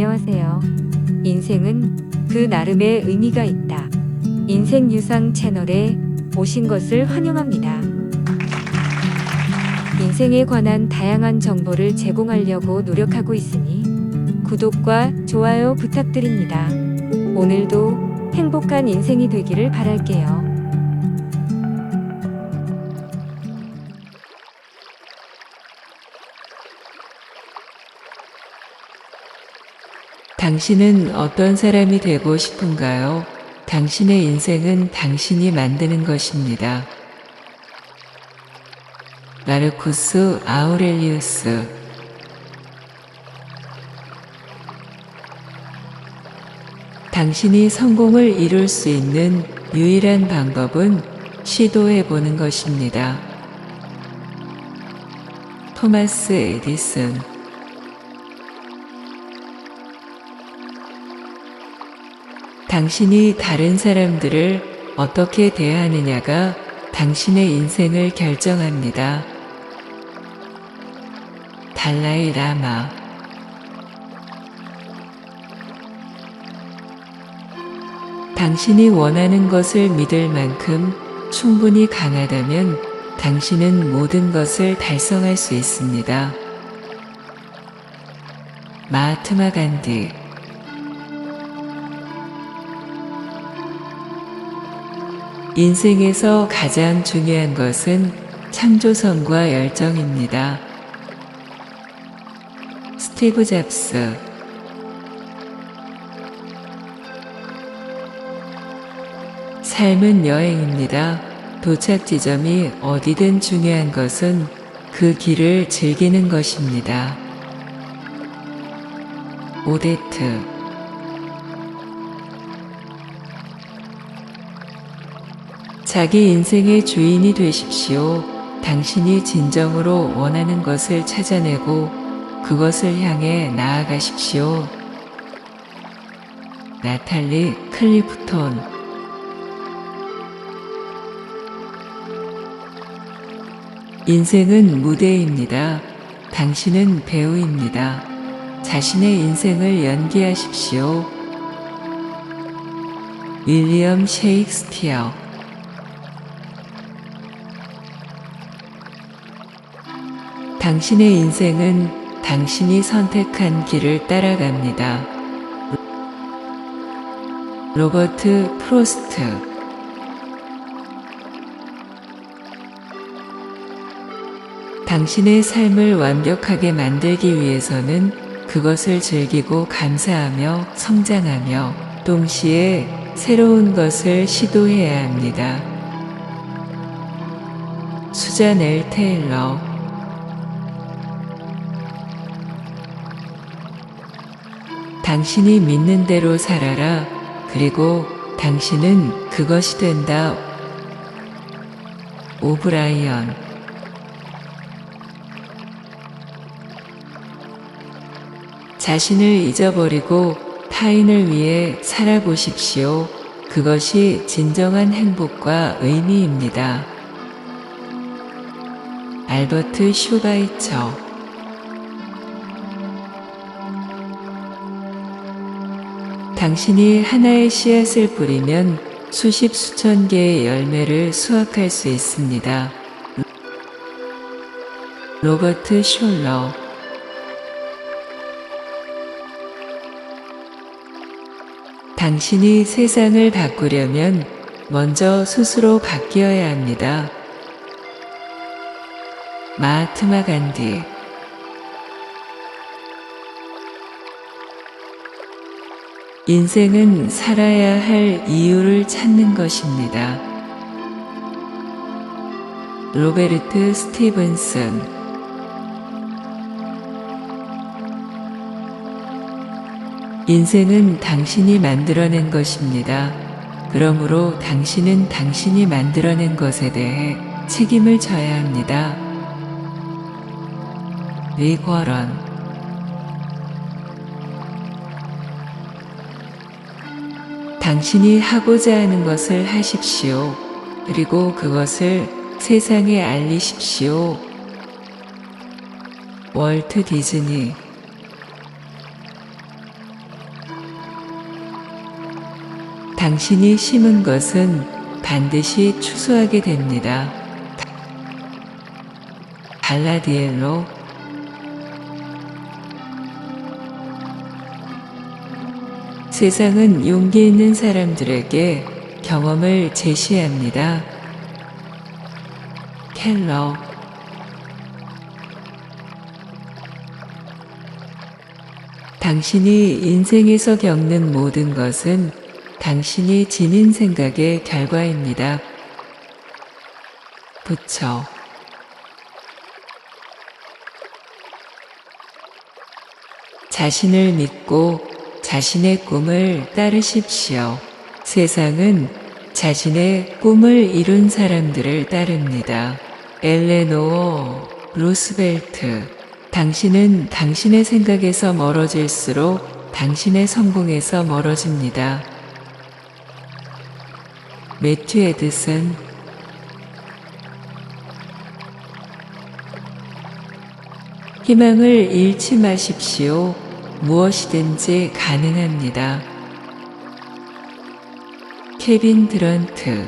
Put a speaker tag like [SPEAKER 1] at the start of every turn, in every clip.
[SPEAKER 1] 안녕하세요. 인생은 그 나름의 의미가 있다. 인생유상 채널에 오신 것을 환영합니다. 인생에 관한 다양한 정보를 제공하려고 노력하고 있으니 구독과 좋아요 부탁드립니다. 오늘도 행복한 인생이 되기를 바랄게요.
[SPEAKER 2] 당신은 어떤 사람이 되고 싶은가요? 당신의 인생은 당신이 만드는 것입니다. 마르쿠스 아우렐리우스. 당신이 성공을 이룰 수 있는 유일한 방법은 시도해 보는 것입니다. 토마스 에디슨. 당신이 다른 사람들을 어떻게 대하느냐가 당신의 인생을 결정합니다. 달라이 라마. 당신이 원하는 것을 믿을 만큼 충분히 강하다면 당신은 모든 것을 달성할 수 있습니다. 마하트마 간디. 인생에서 가장 중요한 것은 창조성과 열정입니다. 스티브 잡스. 삶은 여행입니다. 도착 지점이 어디든 중요한 것은 그 길을 즐기는 것입니다. 오데트. 자기 인생의 주인이 되십시오. 당신이 진정으로 원하는 것을 찾아내고 그것을 향해 나아가십시오. 나탈리 클리프톤. 인생은 무대입니다. 당신은 배우입니다. 자신의 인생을 연기하십시오. 윌리엄 셰익스피어. 당신의 인생은 당신이 선택한 길을 따라갑니다. 로버트 프로스트. 당신의 삶을 완벽하게 만들기 위해서는 그것을 즐기고 감사하며 성장하며 동시에 새로운 것을 시도해야 합니다. 수잔 엘 테일러. 당신이 믿는 대로 살아라. 그리고 당신은 그것이 된다. 오브라이언. 자신을 잊어버리고 타인을 위해 살아보십시오. 그것이 진정한 행복과 의미입니다. 알버트 슈바이처. 당신이 하나의 씨앗을 뿌리면 수십 수천 개의 열매를 수확할 수 있습니다. 로버트 숄러. 당신이 세상을 바꾸려면 먼저 스스로 바뀌어야 합니다. 마하트마 간디. 인생은 살아야 할 이유를 찾는 것입니다. 로베르트 스티븐슨. 인생은 당신이 만들어낸 것입니다. 그러므로 당신은 당신이 만들어낸 것에 대해 책임을 져야 합니다. 리궈런. 당신이 하고자 하는 것을 하십시오. 그리고 그것을 세상에 알리십시오. 월트 디즈니. 당신이 심은 것은 반드시 추수하게 됩니다. 발라디엘로. 세상은 용기 있는 사람들에게 경험을 제시합니다. 켈러. 당신이 인생에서 겪는 모든 것은 당신이 지닌 생각의 결과입니다. 부처. 자신을 믿고 자신의 꿈을 따르십시오. 세상은 자신의 꿈을 이룬 사람들을 따릅니다. 엘레노어 루스벨트. 당신은 당신의 생각에서 멀어질수록 당신의 성공에서 멀어집니다. 매튜 에드슨. 희망을 잃지 마십시오. 무엇이든지 가능합니다. 케빈 드런트.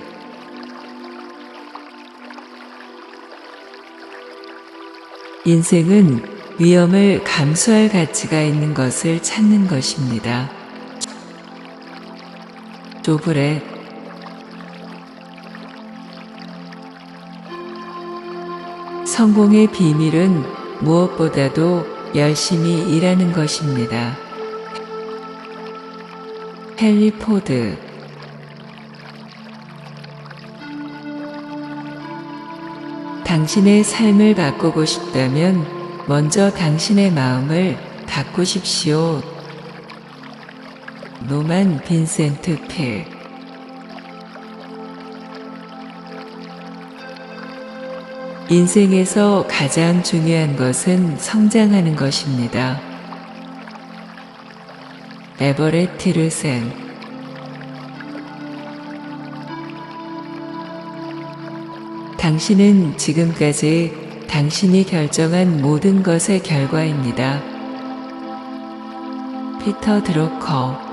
[SPEAKER 2] 인생은 위험을 감수할 가치가 있는 것을 찾는 것입니다. 조브렛. 성공의 비밀은 무엇보다도 열심히 일하는 것입니다. 헨리 포드. 당신의 삶을 바꾸고 싶다면 먼저 당신의 마음을 바꾸십시오. 노만 빈센트 필. 인생에서 가장 중요한 것은 성장하는 것입니다. 에버렛 티르센. 당신은 지금까지 당신이 결정한 모든 것의 결과입니다. 피터 드로커.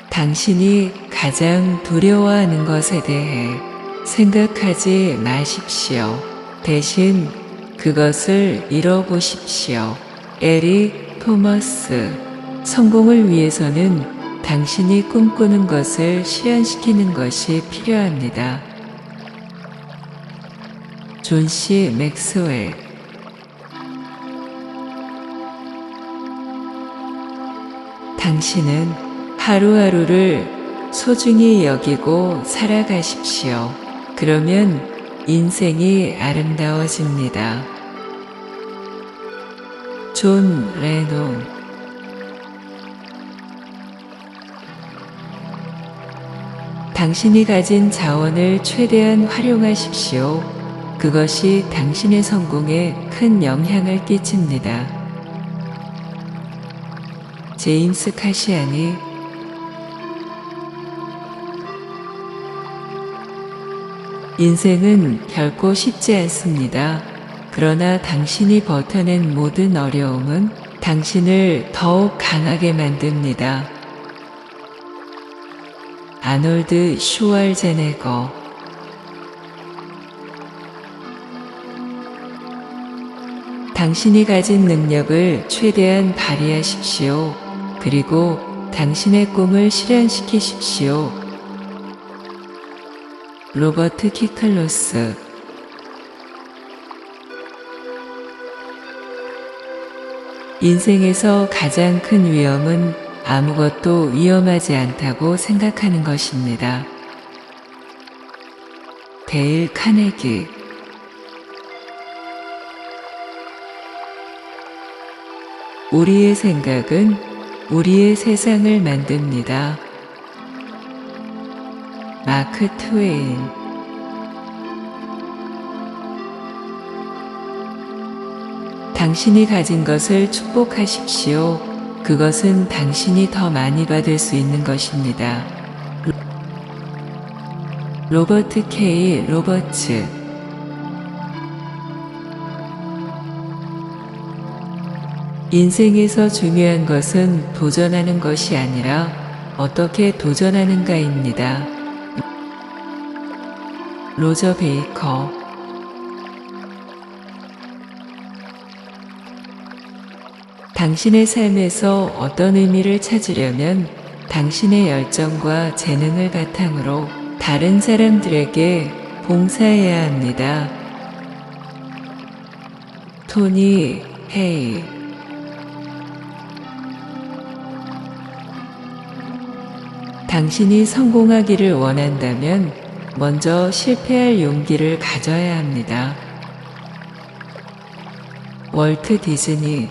[SPEAKER 2] 당신이 가장 두려워하는 것에 대해 생각하지 마십시오. 대신 그것을 잃어보십시오. 에릭 토머스. 성공을 위해서는 당신이 꿈꾸는 것을 실현시키는 것이 필요합니다. 존 C. 맥스웰. 당신은 하루하루를 소중히 여기고 살아가십시오. 그러면 인생이 아름다워집니다. 존 레논. 당신이 가진 자원을 최대한 활용하십시오. 그것이 당신의 성공에 큰 영향을 끼칩니다. 제임스 카시아니. 인생은 결코 쉽지 않습니다. 그러나 당신이 버텨낸 모든 어려움은 당신을 더욱 강하게 만듭니다. 아놀드 슈왈제네거. 당신이 가진 능력을 최대한 발휘하십시오. 그리고 당신의 꿈을 실현시키십시오. 로버트 키클로스. 인생에서 가장 큰 위험은 아무것도 위험하지 않다고 생각하는 것입니다. 데일 카네기. 우리의 생각은 우리의 세상을 만듭니다. 마크 트웨인. 당신이 가진 것을 축복하십시오. 그것은 당신이 더 많이 받을 수 있는 것입니다. 로버트 K. 로버츠. 인생에서 중요한 것은 도전하는 것이 아니라 어떻게 도전하는가입니다. 로저 베이커. 당신의 삶에서 어떤 의미를 찾으려면 당신의 열정과 재능을 바탕으로 다른 사람들에게 봉사해야 합니다. 토니 헤이. 당신이 성공하기를 원한다면 먼저 실패할 용기를 가져야 합니다. 월트 디즈니.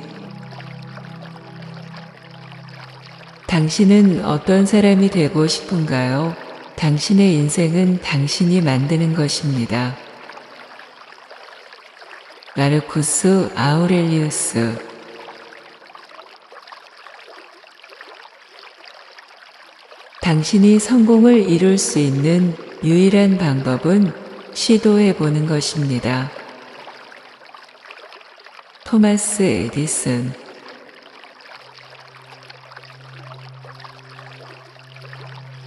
[SPEAKER 2] 당신은 어떤 사람이 되고 싶은가요? 당신의 인생은 당신이 만드는 것입니다. 마르쿠스 아우렐리우스. 당신이 성공을 이룰 수 있는 유일한 방법은 시도해 보는 것입니다. 토마스 에디슨.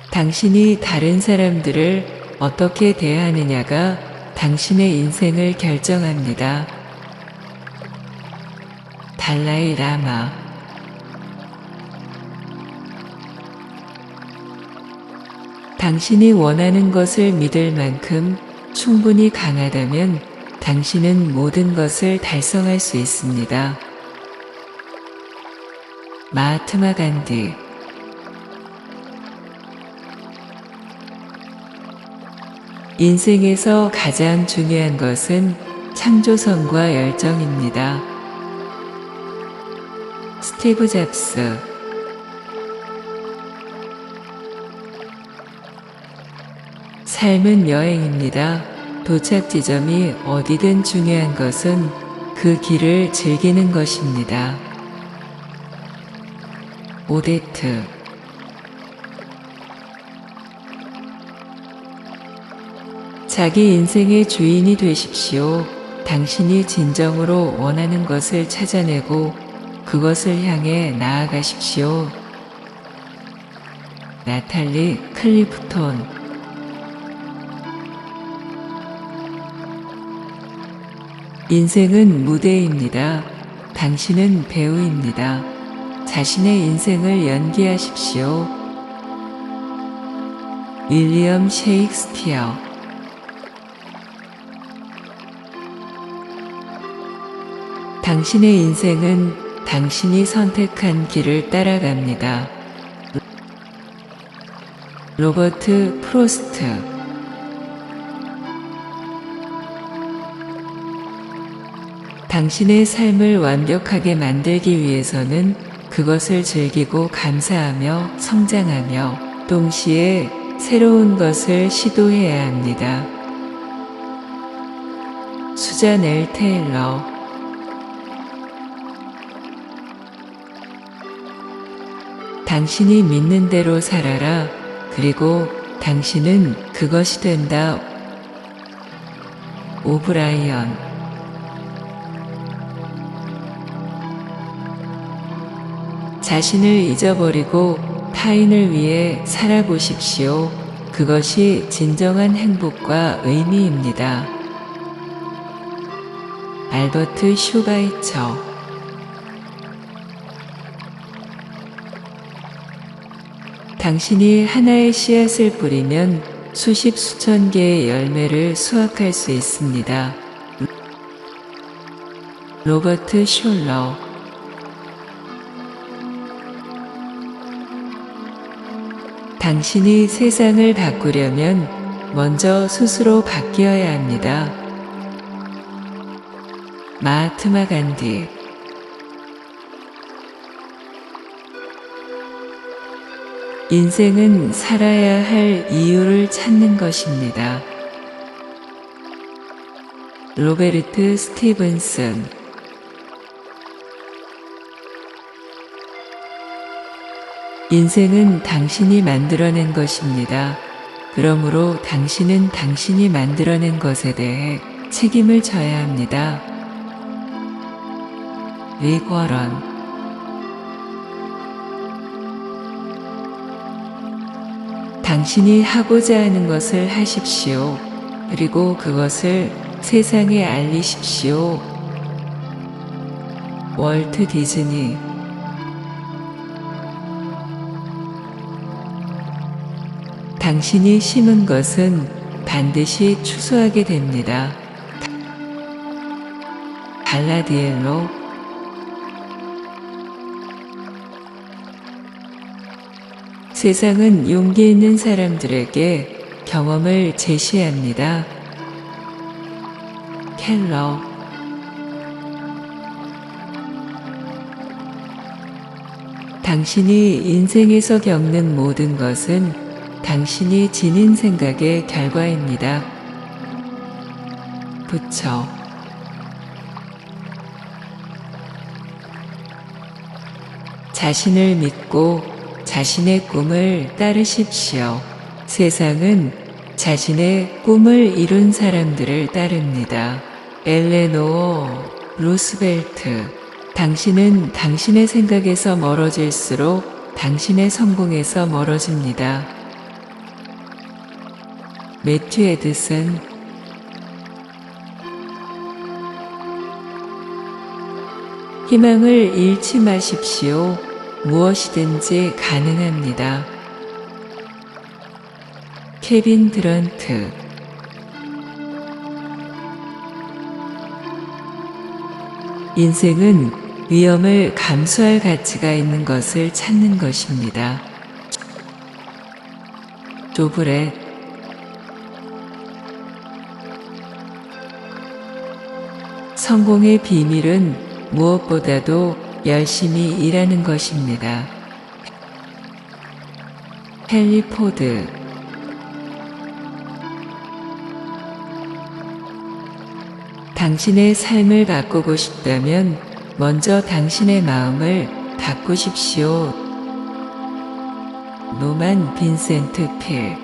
[SPEAKER 2] 당신이 다른 사람들을 어떻게 대하느냐가 당신의 인생을 결정합니다. 달라이 라마. 당신이 원하는 것을 믿을 만큼 충분히 강하다면 당신은 모든 것을 달성할 수 있습니다. 마하트마 간디. 인생에서 가장 중요한 것은 창조성과 열정입니다. 스티브 잡스. 삶은 여행입니다. 도착 지점이 어디든 중요한 것은 그 길을 즐기는 것입니다. 오데트. 자기 인생의 주인이 되십시오. 당신이 진정으로 원하는 것을 찾아내고 그것을 향해 나아가십시오. 나탈리 클리프톤. 인생은 무대입니다. 당신은 배우입니다. 자신의 인생을 연기하십시오. 윌리엄 셰익스피어. 당신의 인생은 당신이 선택한 길을 따라갑니다. 로버트 프로스트. 당신의 삶을 완벽하게 만들기 위해서는 그것을 즐기고 감사하며 성장하며 동시에 새로운 것을 시도해야 합니다. 수잔 엘 테일러. 당신이 믿는 대로 살아라. 그리고 당신은 그것이 된다. 오브라이언. 자신을 잊어버리고 타인을 위해 살아보십시오. 그것이 진정한 행복과 의미입니다. 알버트 슈바이처. 당신이 하나의 씨앗을 뿌리면 수십 수천 개의 열매를 수확할 수 있습니다. 로버트 숄러. 당신이 세상을 바꾸려면 먼저 스스로 바뀌어야 합니다. 마하트마 간디. 인생은 살아야 할 이유를 찾는 것입니다. 로베르트 스티븐슨. 인생은 당신이 만들어낸 것입니다. 그러므로 당신은 당신이 만들어낸 것에 대해 책임을 져야 합니다. 릭 워런. 당신이 하고자 하는 것을 하십시오. 그리고 그것을 세상에 알리십시오. 월트 디즈니. 당신이 심은 것은 반드시 추수하게 됩니다. 발라디엘로. 세상은 용기 있는 사람들에게 경험을 제시합니다. 켈러. 당신이 인생에서 겪는 모든 것은 당신이 지닌 생각의 결과입니다. 부처. 자신을 믿고 자신의 꿈을 따르십시오. 세상은 자신의 꿈을 이룬 사람들을 따릅니다. 엘레노어 루스벨트. 당신은 당신의 생각에서 멀어질수록 당신의 성공에서 멀어집니다. 매튜 에드슨. 희망을 잃지 마십시오. 무엇이든지 가능합니다. 케빈 드런트. 인생은 위험을 감수할 가치가 있는 것을 찾는 것입니다. 조브렛. 성공의 비밀은 무엇보다도 열심히 일하는 것입니다. 헨리 포드. 당신의 삶을 바꾸고 싶다면 먼저 당신의 마음을 바꾸십시오. 노만 빈센트 필.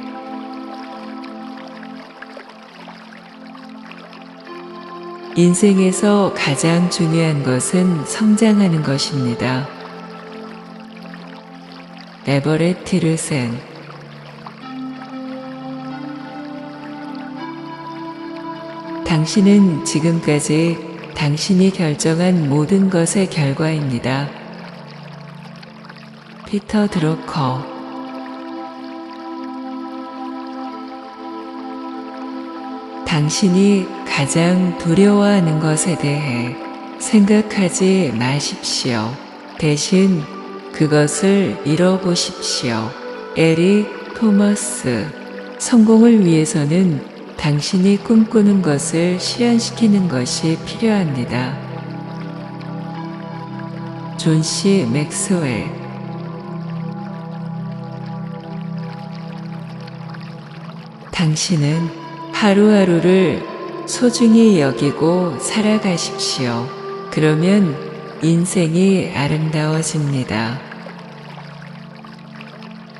[SPEAKER 2] 인생에서 가장 중요한 것은 성장하는 것입니다. 에버렛 티르센. 당신은 지금까지 당신이 결정한 모든 것의 결과입니다. 피터 드러커. 당신이 가장 두려워하는 것에 대해 생각하지 마십시오. 대신 그것을 잃어보십시오. 에릭 토머스. 성공을 위해서는 당신이 꿈꾸는 것을 실현시키는 것이 필요합니다. 존 C. 맥스웰. 당신은 하루하루를 소중히 여기고 살아가십시오. 그러면 인생이 아름다워집니다.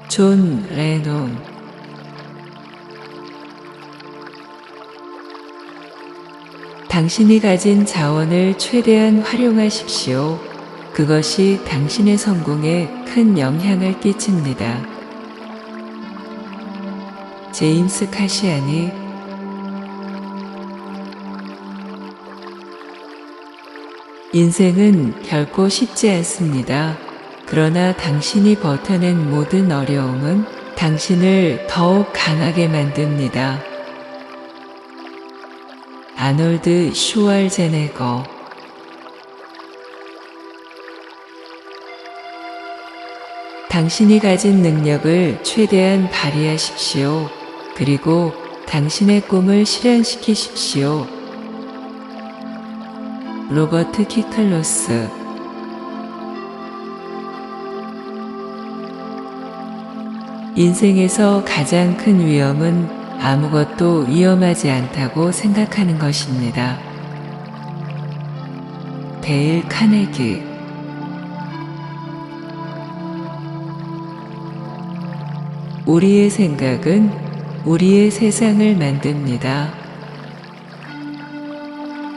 [SPEAKER 2] 존 레논. 당신이 가진 자원을 최대한 활용하십시오. 그것이 당신의 성공에 큰 영향을 끼칩니다. 제임스 카시아니. 인생은 결코 쉽지 않습니다. 그러나 당신이 버텨낸 모든 어려움은 당신을 더욱 강하게 만듭니다. 아놀드 슈왈제네거. 당신이 가진 능력을 최대한 발휘하십시오. 그리고 당신의 꿈을 실현시키십시오. 로버트 키클로스. 인생에서 가장 큰 위험은 아무것도 위험하지 않다고 생각하는 것입니다. 데일 카네기. 우리의 생각은 우리의 세상을 만듭니다.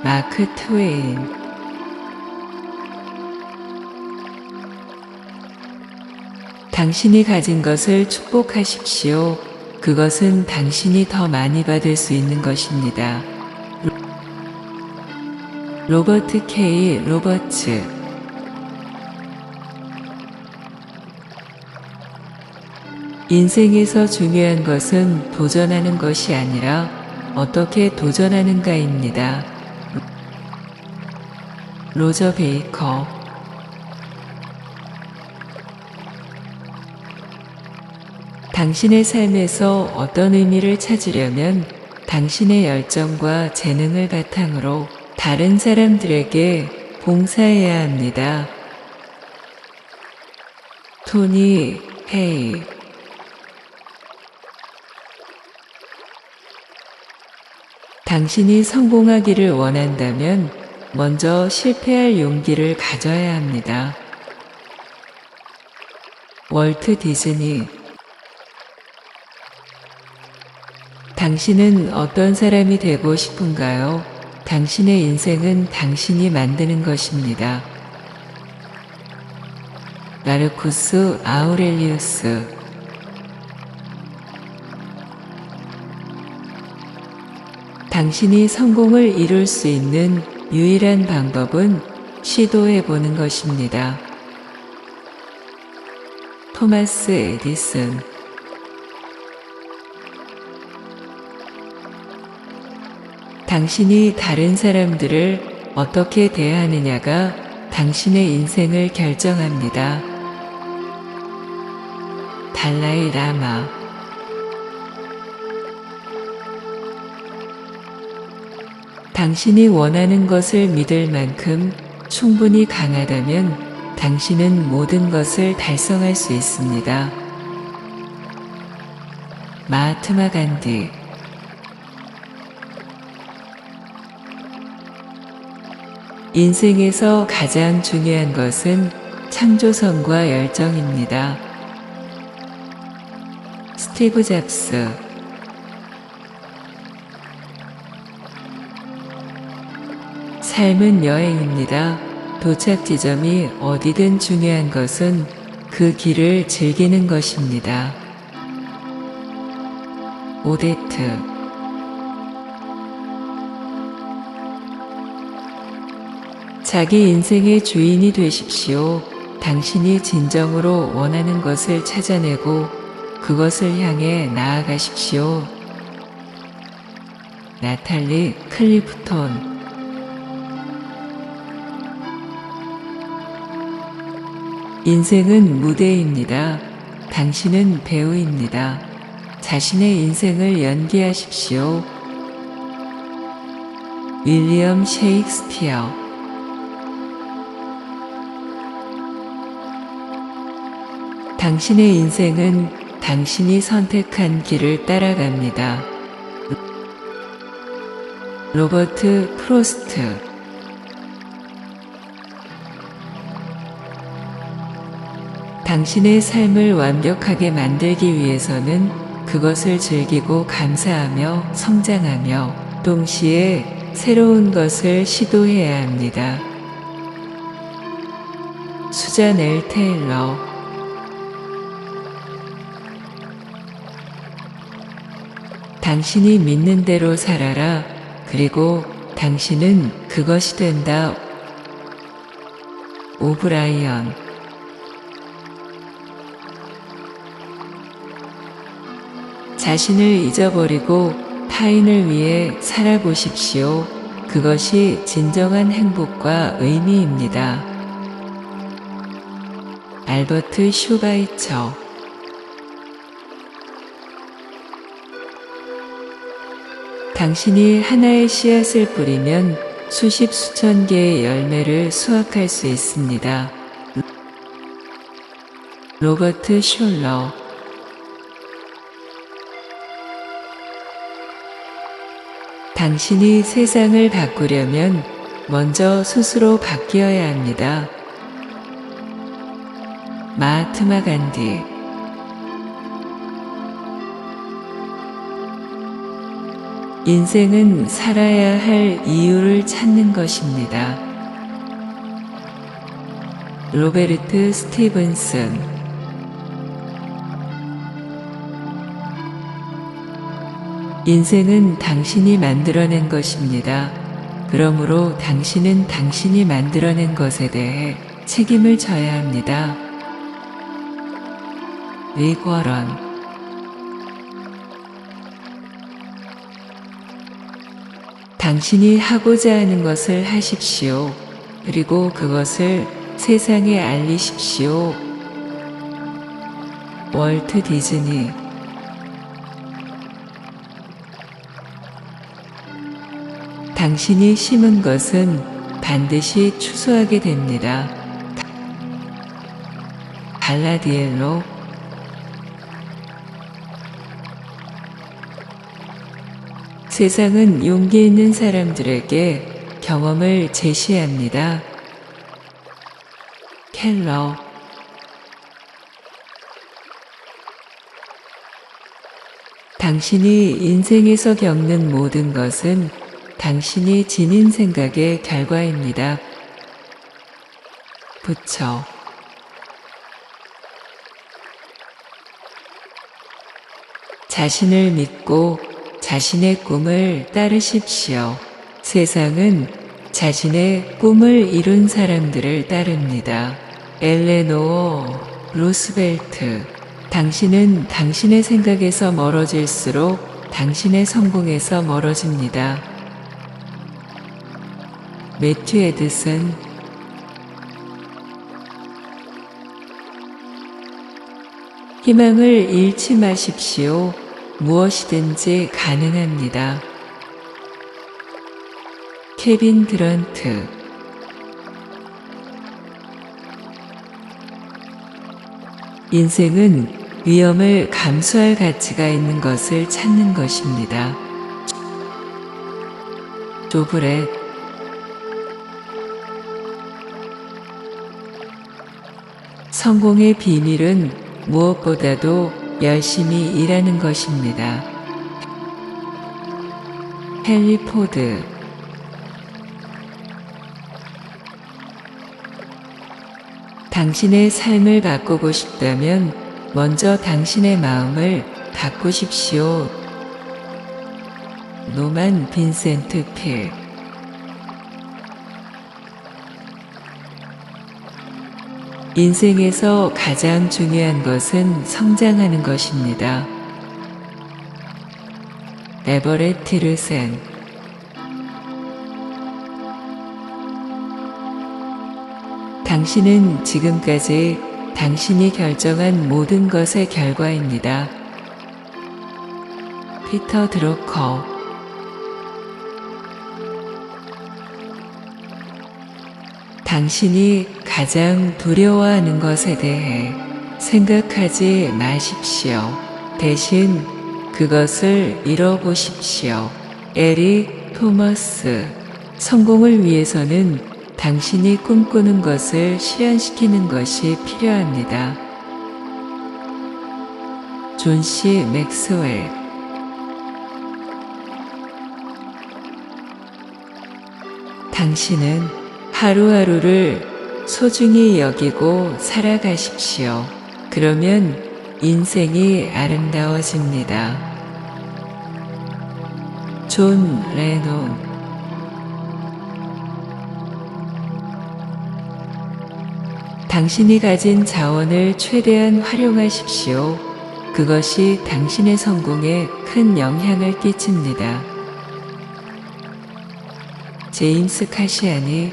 [SPEAKER 2] 마크 트웨인. 당신이 가진 것을 축복하십시오. 그것은 당신이 더 많이 받을 수 있는 것입니다. 로버트 K. 로버츠. 인생에서 중요한 것은 도전하는 것이 아니라 어떻게 도전하는가입니다. 로저 베이커. 당신의 삶에서 어떤 의미를 찾으려면 당신의 열정과 재능을 바탕으로 다른 사람들에게 봉사해야 합니다. 토니 헤이. 당신이 성공하기를 원한다면 먼저 실패할 용기를 가져야 합니다. 월트 디즈니. 당신은 어떤 사람이 되고 싶은가요? 당신의 인생은 당신이 만드는 것입니다. 마르쿠스 아우렐리우스. 당신이 성공을 이룰 수 있는 유일한 방법은 시도해보는 것입니다. 토마스 에디슨. 당신이 다른 사람들을 어떻게 대하느냐가 당신의 인생을 결정합니다. 달라이 라마. 당신이 원하는 것을 믿을 만큼 충분히 강하다면 당신은 모든 것을 달성할 수 있습니다. 마하트마 간디. 인생에서 가장 중요한 것은 창조성과 열정입니다. 스티브 잡스. 삶은 여행입니다. 도착 지점이 어디든 중요한 것은 그 길을 즐기는 것입니다. 오데트. 자기 인생의 주인이 되십시오. 당신이 진정으로 원하는 것을 찾아내고 그것을 향해 나아가십시오. 나탈리 클리프톤. 인생은 무대입니다. 당신은 배우입니다. 자신의 인생을 연기하십시오. 윌리엄 셰익스피어. 당신의 인생은 당신이 선택한 길을 따라갑니다. 로버트 프로스트. 당신의 삶을 완벽하게 만들기 위해서는 그것을 즐기고 감사하며 성장하며 동시에 새로운 것을 시도해야 합니다. 수잔 L. 테일러. 당신이 믿는 대로 살아라. 그리고 당신은 그것이 된다. 오브라이언. 자신을 잊어버리고 타인을 위해 살아보십시오. 그것이 진정한 행복과 의미입니다. 알버트 슈바이처. 당신이 하나의 씨앗을 뿌리면 수십 수천 개의 열매를 수확할 수 있습니다. 로버트 숄러. 당신이 세상을 바꾸려면 먼저 스스로 바뀌어야 합니다. 마하트마 간디. 인생은 살아야 할 이유를 찾는 것입니다. 로베르트 스티븐슨. 인생은 당신이 만들어낸 것입니다. 그러므로 당신은 당신이 만들어낸 것에 대해 책임을 져야 합니다. 릭 워런. 당신이 하고자 하는 것을 하십시오. 그리고 그것을 세상에 알리십시오. 월트 디즈니. 당신이 심은 것은 반드시 추수하게 됩니다. 갈라디엘로. 세상은 용기 있는 사람들에게 경험을 제시합니다. 켈러. 당신이 인생에서 겪는 모든 것은 당신이 지닌 생각의 결과입니다. 부처. 자신을 믿고 자신의 꿈을 따르십시오. 세상은 자신의 꿈을 이룬 사람들을 따릅니다. 엘레노어 루스벨트. 당신은 당신의 생각에서 멀어질수록 당신의 성공에서 멀어집니다. 매튜 에드슨. 희망을 잃지 마십시오. 무엇이든지 가능합니다. 케빈 드런트. 인생은 위험을 감수할 가치가 있는 것을 찾는 것입니다. 조브렛. 성공의 비밀은 무엇보다도 열심히 일하는 것입니다. 헨리 포드. 당신의 삶을 바꾸고 싶다면 먼저 당신의 마음을 바꾸십시오. 노만 빈센트 필. 인생에서 가장 중요한 것은 성장하는 것입니다. 에버렛 티르센. 당신은 지금까지 당신이 결정한 모든 것의 결과입니다. 피터 드로커. 당신이 가장 두려워하는 것에 대해 생각하지 마십시오. 대신 그것을 이뤄보십시오. 에릭 토머스. 성공을 위해서는 당신이 꿈꾸는 것을 실현시키는 것이 필요합니다. 존 C. 맥스웰. 당신은 하루하루를 소중히 여기고 살아가십시오. 그러면 인생이 아름다워집니다. 존 레논. 당신이 가진 자원을 최대한 활용하십시오. 그것이 당신의 성공에 큰 영향을 끼칩니다. 제임스 카시아니.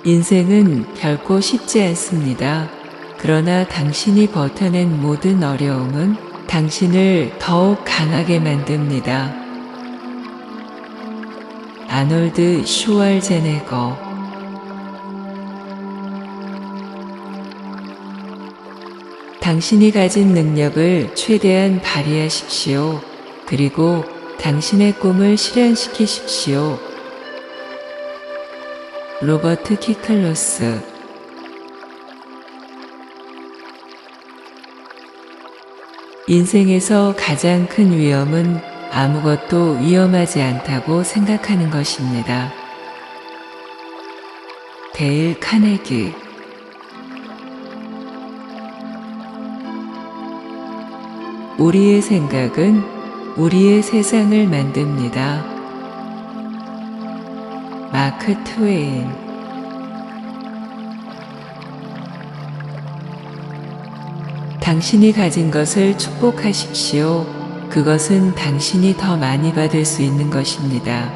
[SPEAKER 2] 인생은 결코 쉽지 않습니다. 그러나 당신이 버텨낸 모든 어려움은 당신을 더욱 강하게 만듭니다. 아놀드 슈왈제네거. 당신이 가진 능력을 최대한 발휘하십시오. 그리고 당신의 꿈을 실현시키십시오. 로버트 키클로스. 인생에서 가장 큰 위험은 아무것도 위험하지 않다고 생각하는 것입니다. 데일 카네기. 우리의 생각은 우리의 세상을 만듭니다. 마크 트웨인. 당신이 가진 것을 축복하십시오. 그것은 당신이 더 많이 받을 수 있는 것입니다.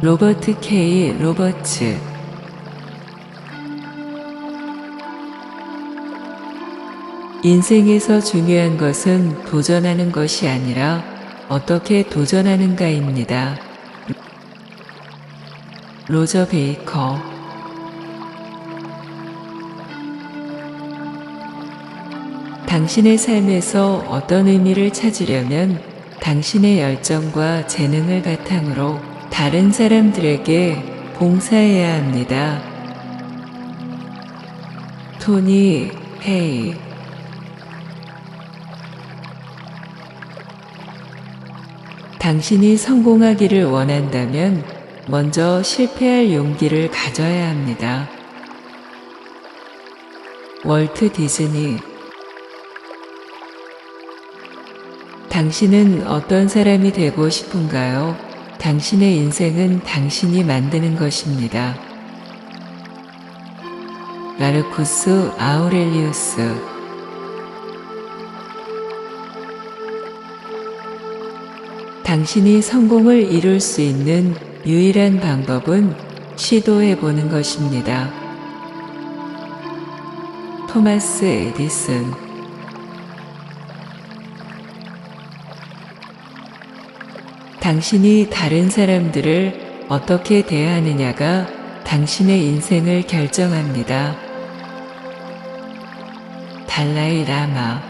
[SPEAKER 2] 로버트 K. 로버츠. 인생에서 중요한 것은 도전하는 것이 아니라 어떻게 도전하는가입니다. 로저 베이커. 당신의 삶에서 어떤 의미를 찾으려면 당신의 열정과 재능을 바탕으로 다른 사람들에게 봉사해야 합니다. 토니 헤이. 당신이 성공하기를 원한다면 먼저 실패할 용기를 가져야 합니다. 월트 디즈니. 당신은 어떤 사람이 되고 싶은가요? 당신의 인생은 당신이 만드는 것입니다. 마르쿠스 아우렐리우스. 당신이 성공을 이룰 수 있는 유일한 방법은 시도해 보는 것입니다. 토마스 에디슨. 당신이 다른 사람들을 어떻게 대하느냐가 당신의 인생을 결정합니다. 달라이 라마.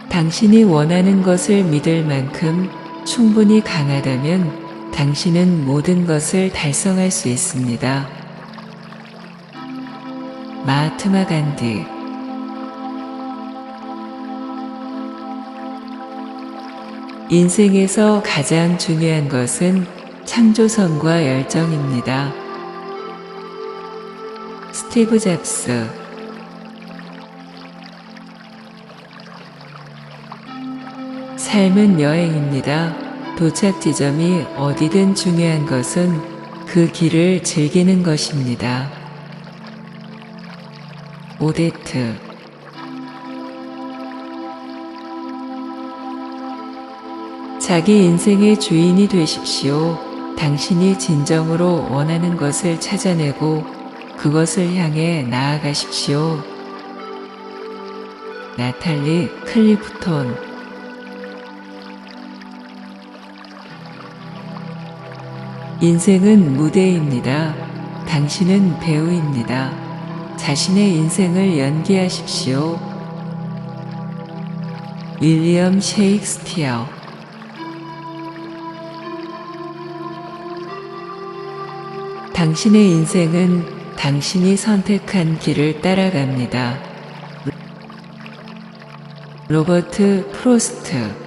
[SPEAKER 2] 당신이 원하는 것을 믿을 만큼 충분히 강하다면 당신은 모든 것을 달성할 수 있습니다. 마하트마 간디. 인생에서 가장 중요한 것은 창조성과 열정입니다. 스티브 잡스. 삶은 여행입니다. 도착 지점이 어디든 중요한 것은 그 길을 즐기는 것입니다. 오데트. 자기 인생의 주인이 되십시오. 당신이 진정으로 원하는 것을 찾아내고 그것을 향해 나아가십시오. 나탈리 클리프톤. 인생은 무대입니다. 당신은 배우입니다. 자신의 인생을 연기하십시오. 윌리엄 셰익스피어. 당신의 인생은 당신이 선택한 길을 따라갑니다. 로버트 프로스트.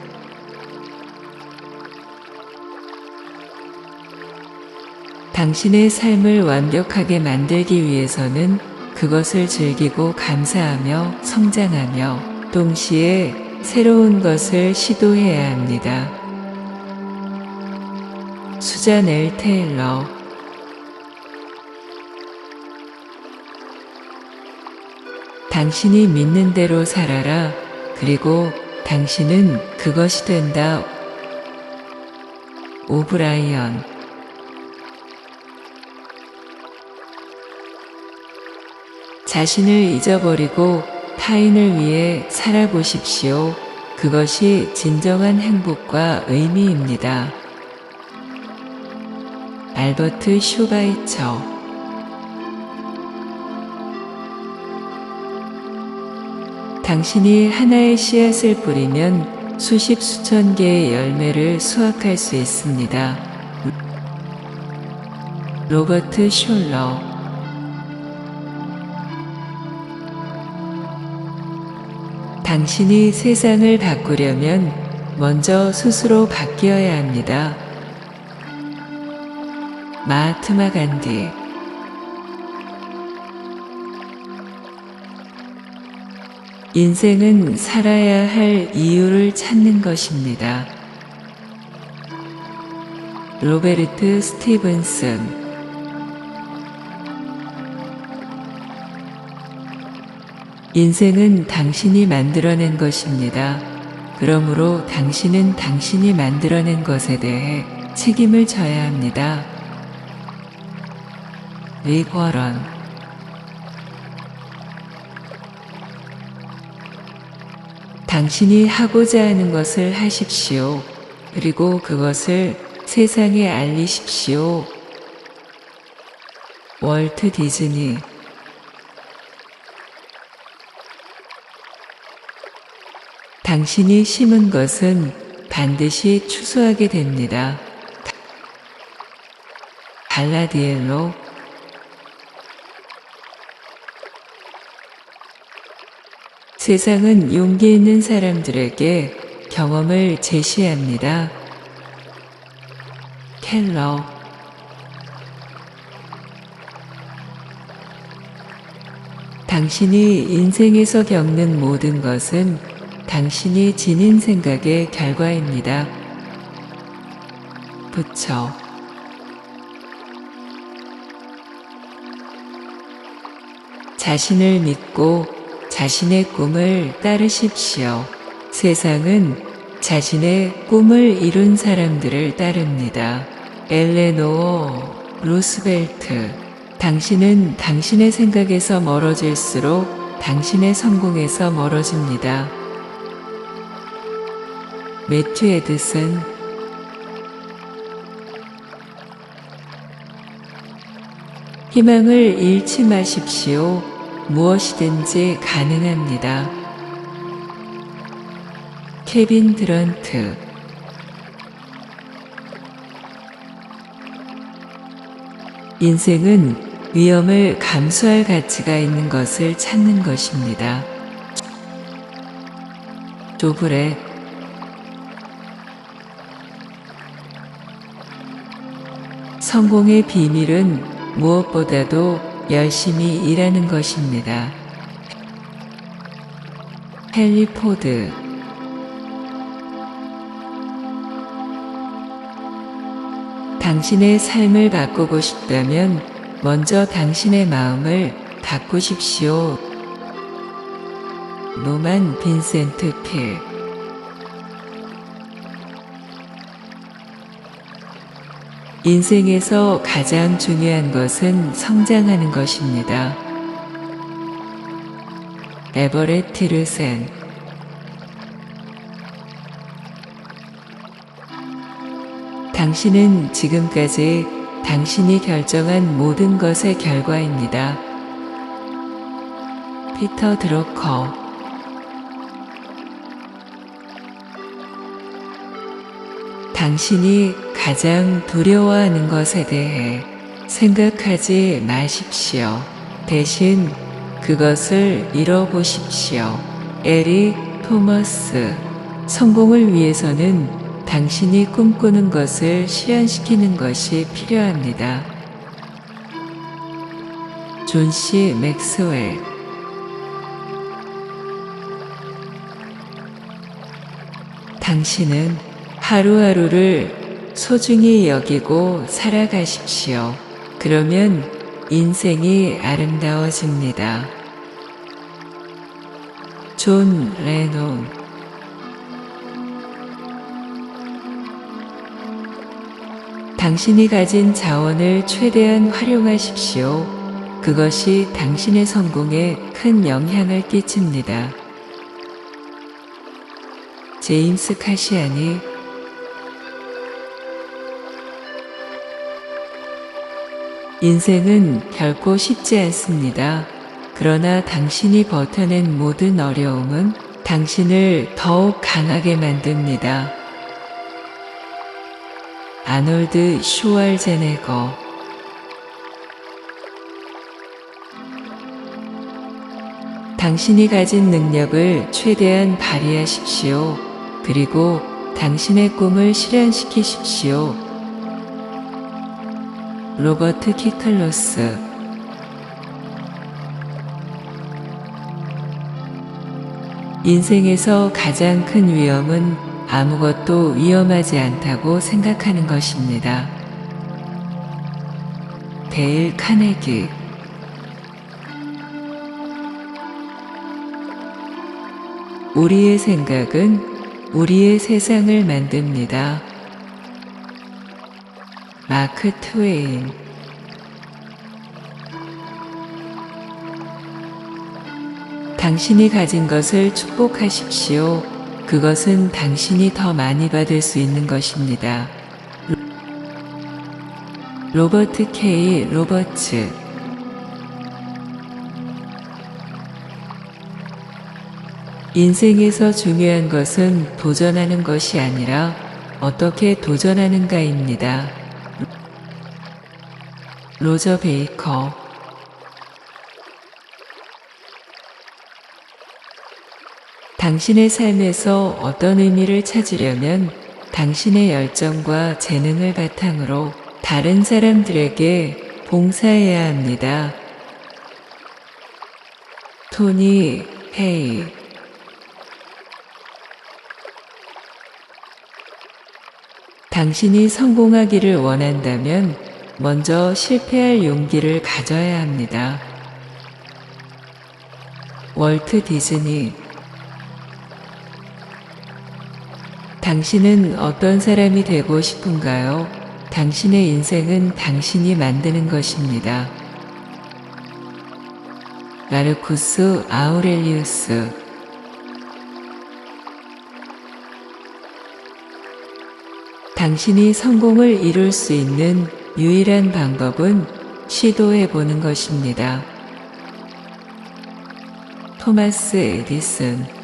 [SPEAKER 2] 당신의 삶을 완벽하게 만들기 위해서는 그것을 즐기고 감사하며 성장하며 동시에 새로운 것을 시도해야 합니다. 수잔 L. 테일러. 당신이 믿는 대로 살아라. 그리고 당신은 그것이 된다. 오브라이언. 자신을 잊어버리고 타인을 위해 살아보십시오. 그것이 진정한 행복과 의미입니다. 알버트 슈바이처. 당신이 하나의 씨앗을 뿌리면 수십 수천 개의 열매를 수확할 수 있습니다. 로버트 숄러. 당신이 세상을 바꾸려면 먼저 스스로 바뀌어야 합니다. 마하트마 간디. 인생은 살아야 할 이유를 찾는 것입니다. 로베르트 스티븐슨. 인생은 당신이 만들어낸 것입니다. 그러므로 당신은 당신이 만들어낸 것에 대해 책임을 져야 합니다. 릭 워런. 당신이 하고자 하는 것을 하십시오. 그리고 그것을 세상에 알리십시오. 월트 디즈니. 당신이 심은 것은 반드시 추수하게 됩니다. 발라디엘로. 세상은 용기 있는 사람들에게 경험을 제시합니다. 켈러. 당신이 인생에서 겪는 모든 것은 당신이 지닌 생각의 결과입니다. 부처. 자신을 믿고 자신의 꿈을 따르십시오. 세상은 자신의 꿈을 이룬 사람들을 따릅니다. 엘레노어 루스벨트. 당신은 당신의 생각에서 멀어질수록 당신의 성공에서 멀어집니다. 매튜 에드슨. 희망을 잃지 마십시오. 무엇이든지 가능합니다. 케빈 드런트. 인생은 위험을 감수할 가치가 있는 것을 찾는 것입니다. 조브렛. 성공의 비밀은 무엇보다도 열심히 일하는 것입니다. 헨리 포드. 당신의 삶을 바꾸고 싶다면 먼저 당신의 마음을 바꾸십시오. 노만 빈센트 필. 인생에서 가장 중요한 것은 성장하는 것입니다. 에버렛 티르센. 당신은 지금까지 당신이 결정한 모든 것의 결과입니다. 피터 드러커. 당신이 가장 두려워하는 것에 대해 생각하지 마십시오. 대신 그것을 잃어보십시오. 에리 토머스. 성공을 위해서는 당신이 꿈꾸는 것을 실현시키는 것이 필요합니다. 존 C. 맥스웰. 당신은 하루하루를 소중히 여기고 살아가십시오. 그러면 인생이 아름다워집니다. 존 레논. 당신이 가진 자원을 최대한 활용하십시오. 그것이 당신의 성공에 큰 영향을 끼칩니다. 제임스 카시아니. 인생은 결코 쉽지 않습니다. 그러나 당신이 버텨낸 모든 어려움은 당신을 더욱 강하게 만듭니다. 아놀드 슈왈제네거. 당신이 가진 능력을 최대한 발휘하십시오. 그리고 당신의 꿈을 실현시키십시오. 로버트 키클로스. 인생에서 가장 큰 위험은 아무것도 위험하지 않다고 생각하는 것입니다. 데일 카네기. 우리의 생각은 우리의 세상을 만듭니다. 마크 트웨인. 당신이 가진 것을 축복하십시오. 그것은 당신이 더 많이 받을 수 있는 것입니다. 로버트 K. 로버츠. 인생에서 중요한 것은 도전하는 것이 아니라 어떻게 도전하는가입니다. 로저 베이커. 당신의 삶에서 어떤 의미를 찾으려면 당신의 열정과 재능을 바탕으로 다른 사람들에게 봉사해야 합니다. 토니 헤이. 당신이 성공하기를 원한다면 먼저 실패할 용기를 가져야 합니다. 월트 디즈니. 당신은 어떤 사람이 되고 싶은가요? 당신의 인생은 당신이 만드는 것입니다. 마르쿠스 아우렐리우스. 당신이 성공을 이룰 수 있는 유일한 방법은 시도해 보는 것입니다. 토마스 에디슨.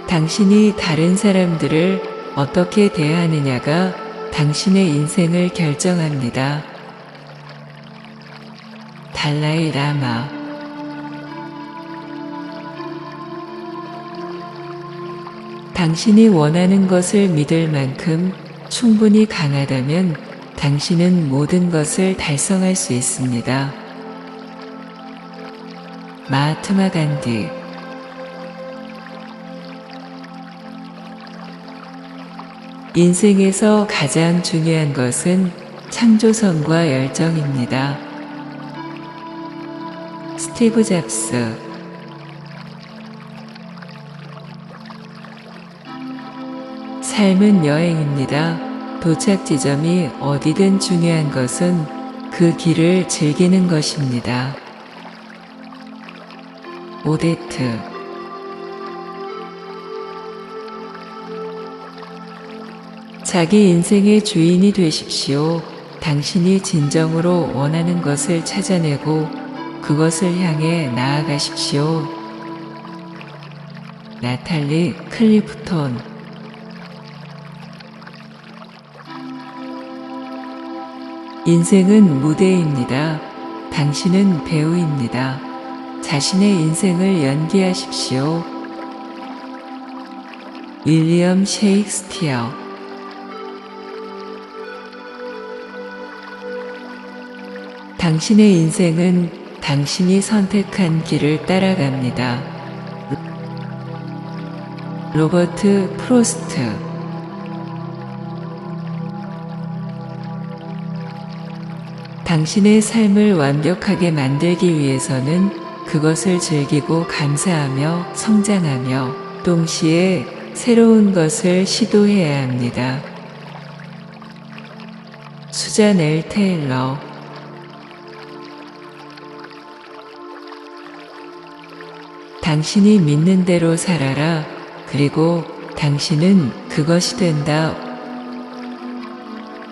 [SPEAKER 2] 당신이 다른 사람들을 어떻게 대하느냐가 당신의 인생을 결정합니다. 달라이 라마. 당신이 원하는 것을 믿을 만큼 충분히 강하다면 당신은 모든 것을 달성할 수 있습니다. 마하트마 간디. 인생에서 가장 중요한 것은 창조성과 열정입니다. 스티브 잡스. 삶은 여행입니다. 도착 지점이 어디든 중요한 것은 그 길을 즐기는 것입니다. 오데트. 자기 인생의 주인이 되십시오. 당신이 진정으로 원하는 것을 찾아내고 그것을 향해 나아가십시오. 나탈리 클리프톤. 인생은 무대입니다. 당신은 배우입니다. 자신의 인생을 연기하십시오. 윌리엄 셰익스피어. 당신의 인생은 당신이 선택한 길을 따라갑니다. 로버트 프로스트. 당신의 삶을 완벽하게 만들기 위해서는 그것을 즐기고 감사하며 성장하며 동시에 새로운 것을 시도해야 합니다. 수잔 L. 테일러. 당신이 믿는 대로 살아라. 그리고 당신은 그것이 된다.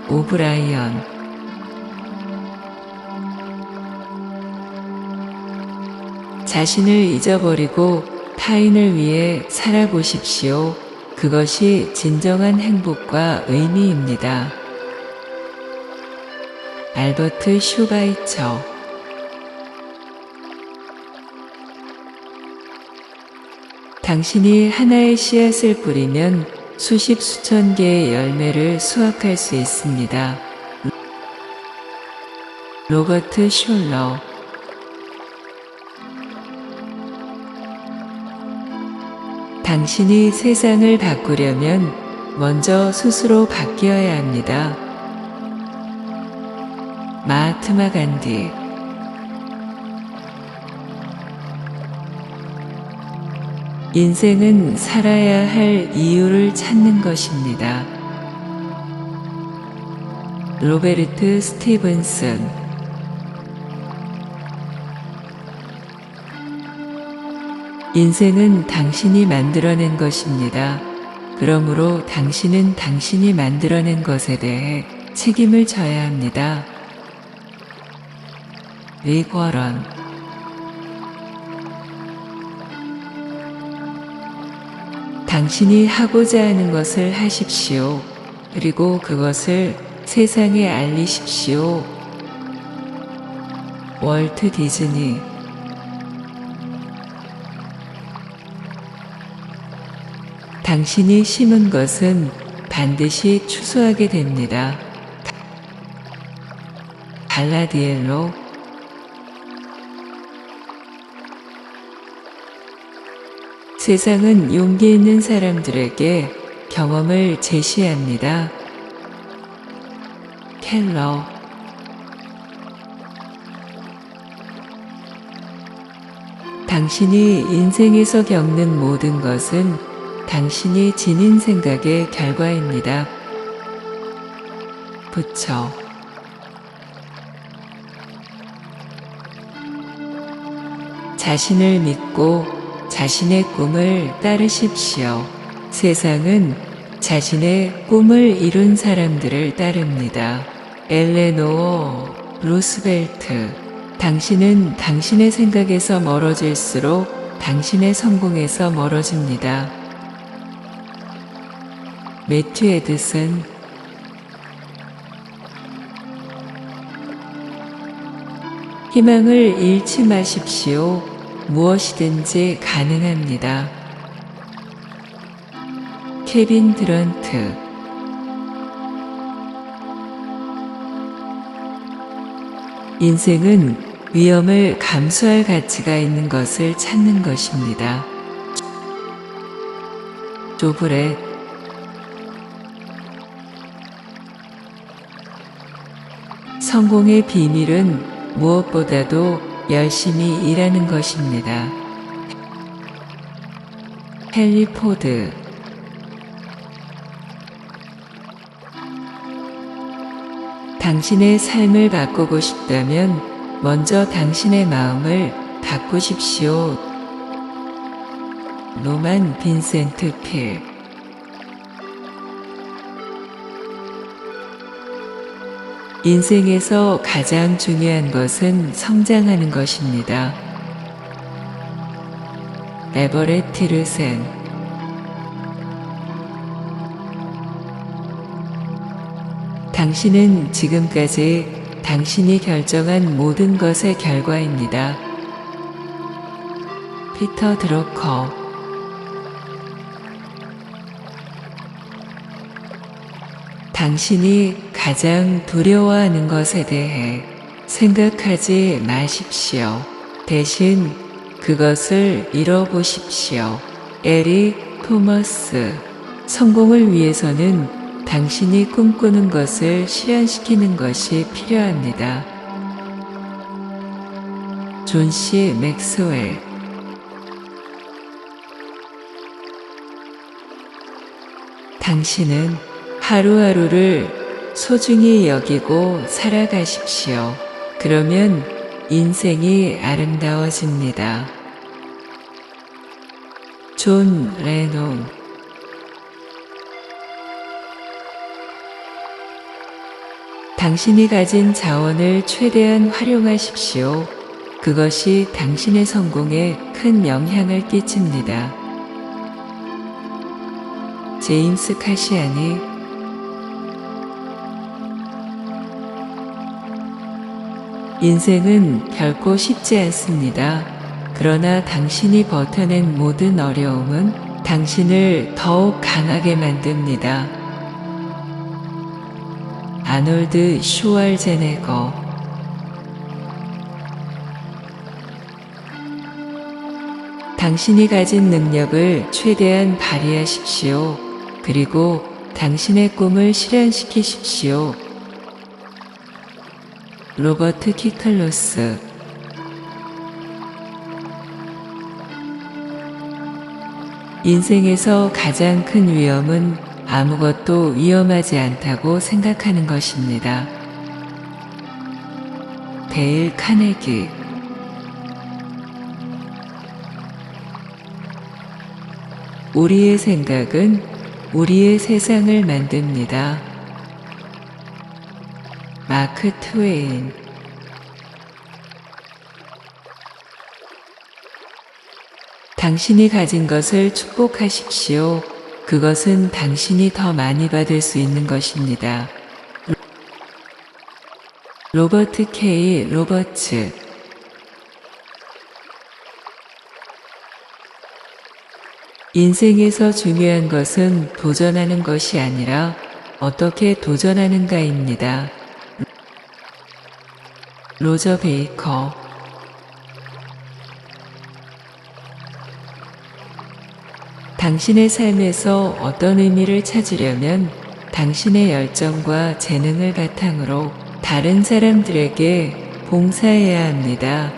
[SPEAKER 2] 오브라이언. 자신을 잊어버리고 타인을 위해 살아보십시오. 그것이 진정한 행복과 의미입니다. 알버트 슈바이처. 당신이 하나의 씨앗을 뿌리면 수십 수천 개의 열매를 수확할 수 있습니다. 로버트 숄러. 당신이 세상을 바꾸려면 먼저 스스로 바뀌어야 합니다. 마하트마 간디. 인생은 살아야 할 이유를 찾는 것입니다. 로베르트 스티븐슨. 인생은 당신이 만들어낸 것입니다. 그러므로 당신은 당신이 만들어낸 것에 대해 책임을 져야 합니다. 릭 워런. 당신이 하고자 하는 것을 하십시오. 그리고 그것을 세상에 알리십시오. 월트 디즈니. 당신이 심은 것은 반드시 추수하게 됩니다. 갈라디엘로. 세상은 용기 있는 사람들에게 경험을 제시합니다. 켈러. 당신이 인생에서 겪는 모든 것은 당신이 지닌 생각의 결과입니다. 부처. 자신을 믿고 자신의 꿈을 따르십시오. 세상은 자신의 꿈을 이룬 사람들을 따릅니다. 엘레노어 루스벨트. 당신은 당신의 생각에서 멀어질수록 당신의 성공에서 멀어집니다. 매튜 에드슨. 희망을 잃지 마십시오. 무엇이든지 가능합니다. 케빈 드런트. 인생은 위험을 감수할 가치가 있는 것을 찾는 것입니다. 조브렛. 성공의 비밀은 무엇보다도 열심히 일하는 것입니다. 헨리 포드. 당신의 삶을 바꾸고 싶다면 먼저 당신의 마음을 바꾸십시오. 노만 빈센트 필. 인생에서 가장 중요한 것은 성장하는 것입니다. 에버렛 티르센. 당신은 지금까지 당신이 결정한 모든 것의 결과입니다. 피터 드러커. 당신이 가장 두려워하는 것에 대해 생각하지 마십시오. 대신 그것을 잃어보십시오. 에릭 토머스. 성공을 위해서는 당신이 꿈꾸는 것을 실현시키는 것이 필요합니다. 존 C. 맥스웰. 당신은 하루하루를 소중히 여기고 살아가십시오. 그러면 인생이 아름다워집니다. 존 레논. 당신이 가진 자원을 최대한 활용하십시오. 그것이 당신의 성공에 큰 영향을 끼칩니다. 제임스 카시아니. 인생은 결코 쉽지 않습니다. 그러나 당신이 버텨낸 모든 어려움은 당신을 더욱 강하게 만듭니다. 아놀드 슈왈제네거. 당신이 가진 능력을 최대한 발휘하십시오. 그리고 당신의 꿈을 실현시키십시오. 로버트 키클로스. 인생에서 가장 큰 위험은 아무것도 위험하지 않다고 생각하는 것입니다. 데일 카네기. 우리의 생각은 우리의 세상을 만듭니다. 마크 트웨인. 당신이 가진 것을 축복하십시오. 그것은 당신이 더 많이 받을 수 있는 것입니다. 로버트 K. 로버츠. 인생에서 중요한 것은 도전하는 것이 아니라 어떻게 도전하는가입니다. 로저 베이커. 당신의 삶에서 어떤 의미를 찾으려면 당신의 열정과 재능을 바탕으로 다른 사람들에게 봉사해야 합니다.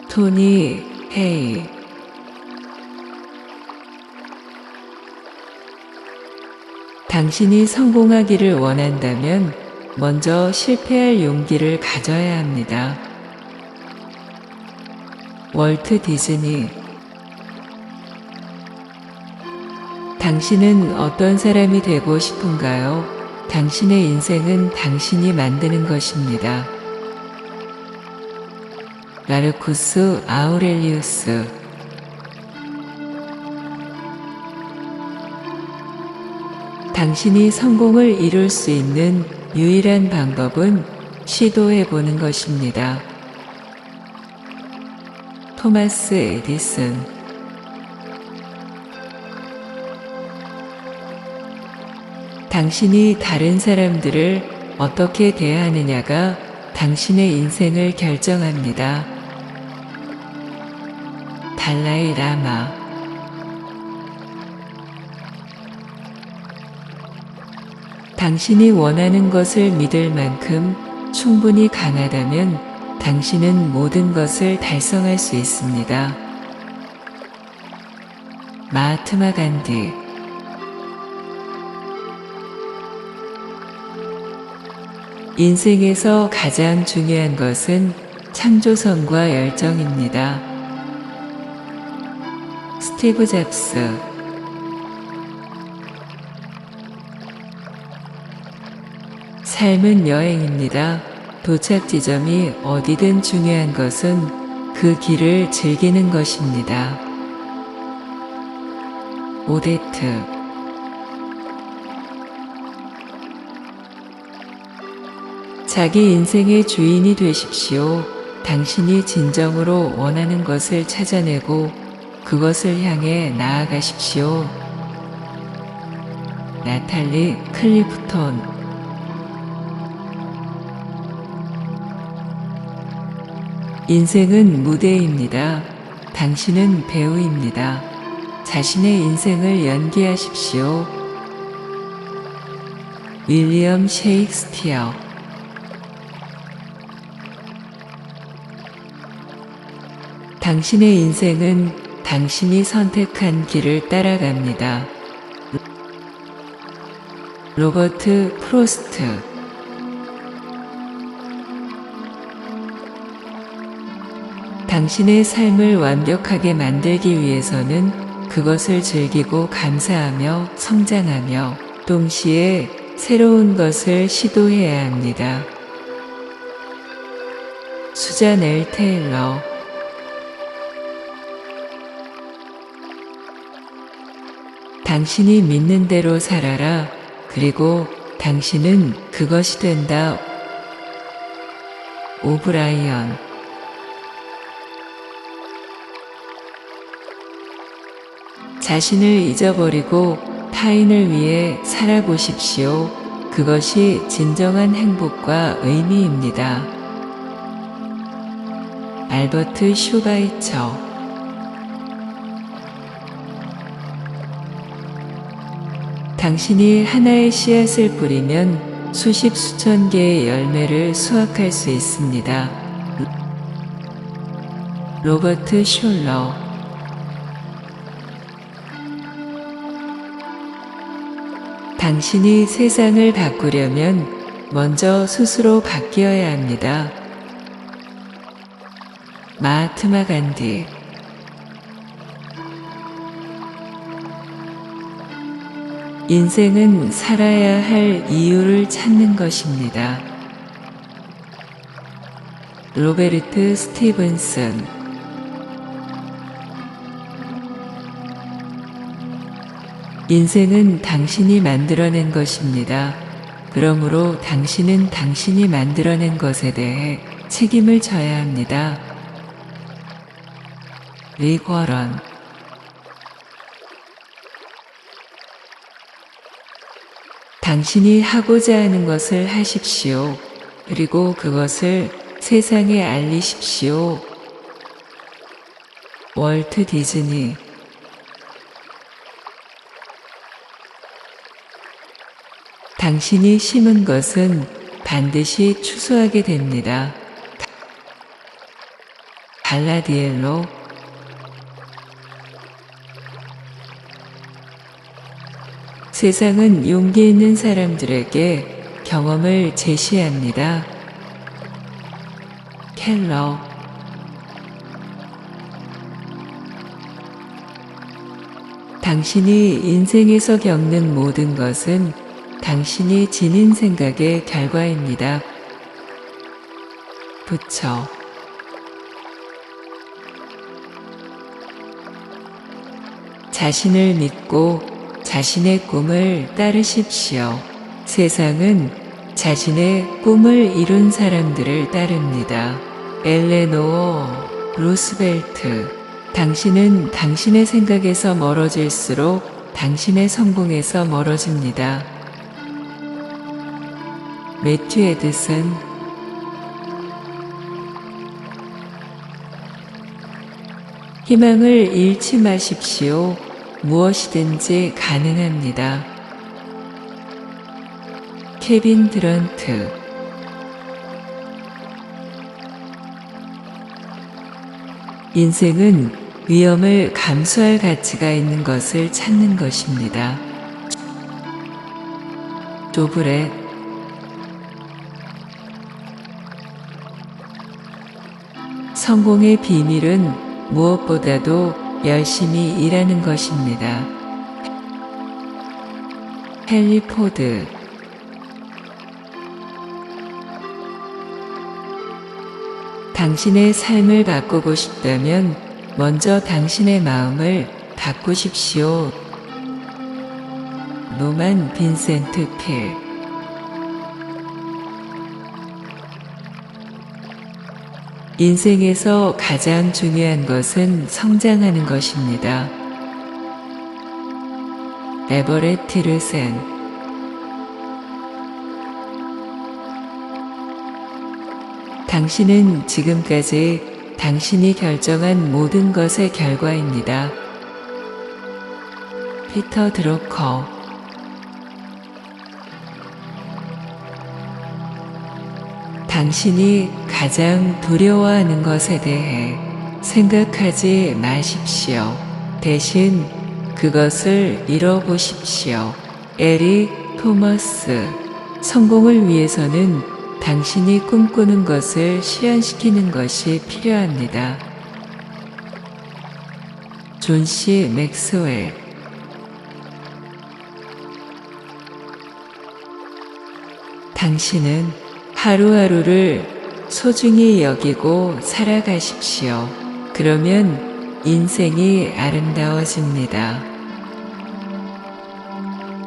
[SPEAKER 2] 토니 헤이. 당신이 성공하기를 원한다면 먼저 실패할 용기를 가져야 합니다. 월트 디즈니. 당신은 어떤 사람이 되고 싶은가요? 당신의 인생은 당신이 만드는 것입니다. 마르쿠스 아우렐리우스. 당신이 성공을 이룰 수 있는 유일한 방법은 시도해보는 것입니다. 토마스 에디슨. 당신이 다른 사람들을 어떻게 대하느냐가 당신의 인생을 결정합니다. 달라이 라마. 당신이 원하는 것을 믿을 만큼 충분히 강하다면 당신은 모든 것을 달성할 수 있습니다. 마하트마 간디. 인생에서 가장 중요한 것은 창조성과 열정입니다. 스티브 잡스. 삶은 여행입니다. 도착 지점이 어디든 중요한 것은 그 길을 즐기는 것입니다. 오데트. 자기 인생의 주인이 되십시오. 당신이 진정으로 원하는 것을 찾아내고 그것을 향해 나아가십시오. 나탈리 클리프톤. 인생은 무대입니다. 당신은 배우입니다. 자신의 인생을 연기하십시오. 윌리엄 셰익스피어. 당신의 인생은 당신이 선택한 길을 따라갑니다. 로버트 프로스트. 당신의 삶을 완벽하게 만들기 위해서는 그것을 즐기고 감사하며 성장하며 동시에 새로운 것을 시도해야 합니다. 수잔 L. 테일러. 당신이 믿는 대로 살아라. 그리고 당신은 그것이 된다. 오브라이언. 자신을 잊어버리고 타인을 위해 살아보십시오. 그것이 진정한 행복과 의미입니다. 알버트 슈바이처. 당신이 하나의 씨앗을 뿌리면 수십 수천 개의 열매를 수확할 수 있습니다. 로버트 슐러. 당신이 세상을 바꾸려면 먼저 스스로 바뀌어야 합니다. 마하트마 간디. 인생은 살아야 할 이유를 찾는 것입니다. 로베르트 스티븐슨. 인생은 당신이 만들어낸 것입니다. 그러므로 당신은 당신이 만들어낸 것에 대해 책임을 져야 합니다. 릭 워런. 당신이 하고자 하는 것을 하십시오. 그리고 그것을 세상에 알리십시오. 월트 디즈니. 당신이 심은 것은 반드시 추수하게 됩니다. 발라디엘로. 세상은 용기 있는 사람들에게 경험을 제시합니다. 켈러. 당신이 인생에서 겪는 모든 것은 당신이 지닌 생각의 결과입니다. 부처. 자신을 믿고 자신의 꿈을 따르십시오. 세상은 자신의 꿈을 이룬 사람들을 따릅니다. 엘레노어 루스벨트. 당신은 당신의 생각에서 멀어질수록 당신의 성공에서 멀어집니다. 매튜 에드슨. 희망을 잃지 마십시오. 무엇이든지 가능합니다. 케빈 드런트. 인생은 위험을 감수할 가치가 있는 것을 찾는 것입니다. 조브렛. 성공의 비밀은 무엇보다도 열심히 일하는 것입니다. 헨리 포드. 당신의 삶을 바꾸고 싶다면 먼저 당신의 마음을 바꾸십시오. 노만 빈센트 필. 인생에서 가장 중요한 것은 성장하는 것입니다. 에버렛 티르센. 당신은 지금까지 당신이 결정한 모든 것의 결과입니다. 피터 드로커. 당신이 가장 두려워하는 것에 대해 생각하지 마십시오. 대신 그것을 이뤄보십시오. 에리 토머스. 성공을 위해서는 당신이 꿈꾸는 것을 실현시키는 것이 필요합니다. 존 C. 맥스웰. 당신은 하루하루를 소중히 여기고 살아가십시오. 그러면 인생이 아름다워집니다.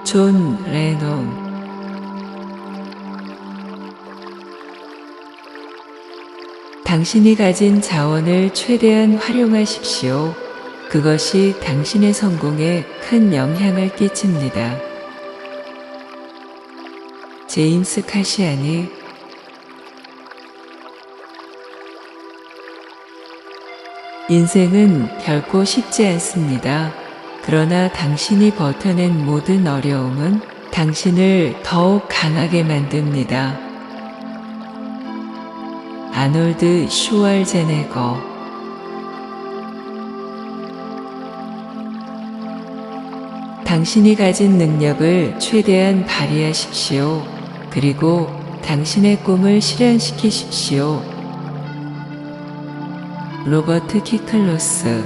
[SPEAKER 2] 존 레논. 당신이 가진 자원을 최대한 활용하십시오. 그것이 당신의 성공에 큰 영향을 끼칩니다. 제임스 카시아니. 인생은 결코 쉽지 않습니다. 그러나 당신이 버텨낸 모든 어려움은 당신을 더욱 강하게 만듭니다. 아놀드 슈왈제네거. 당신이 가진 능력을 최대한 발휘하십시오. 그리고 당신의 꿈을 실현시키십시오. 로버트 키클로스.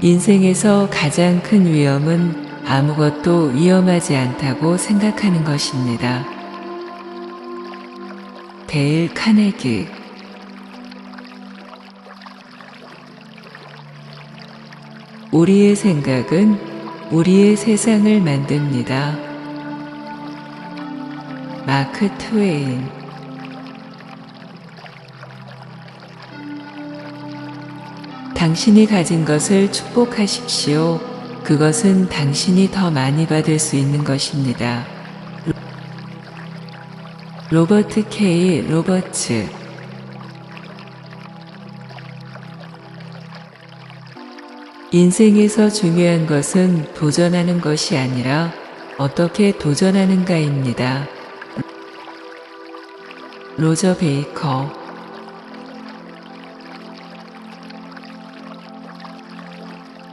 [SPEAKER 2] 인생에서 가장 큰 위험은 아무것도 위험하지 않다고 생각하는 것입니다. 데일 카네기. 우리의 생각은 우리의 세상을 만듭니다. 마크 트웨인. 당신이 가진 것을 축복하십시오. 그것은 당신이 더 많이 받을 수 있는 것입니다. 로버트 K. 로버츠. 인생에서 중요한 것은 도전하는 것이 아니라 어떻게 도전하는가입니다. 로저 베이커.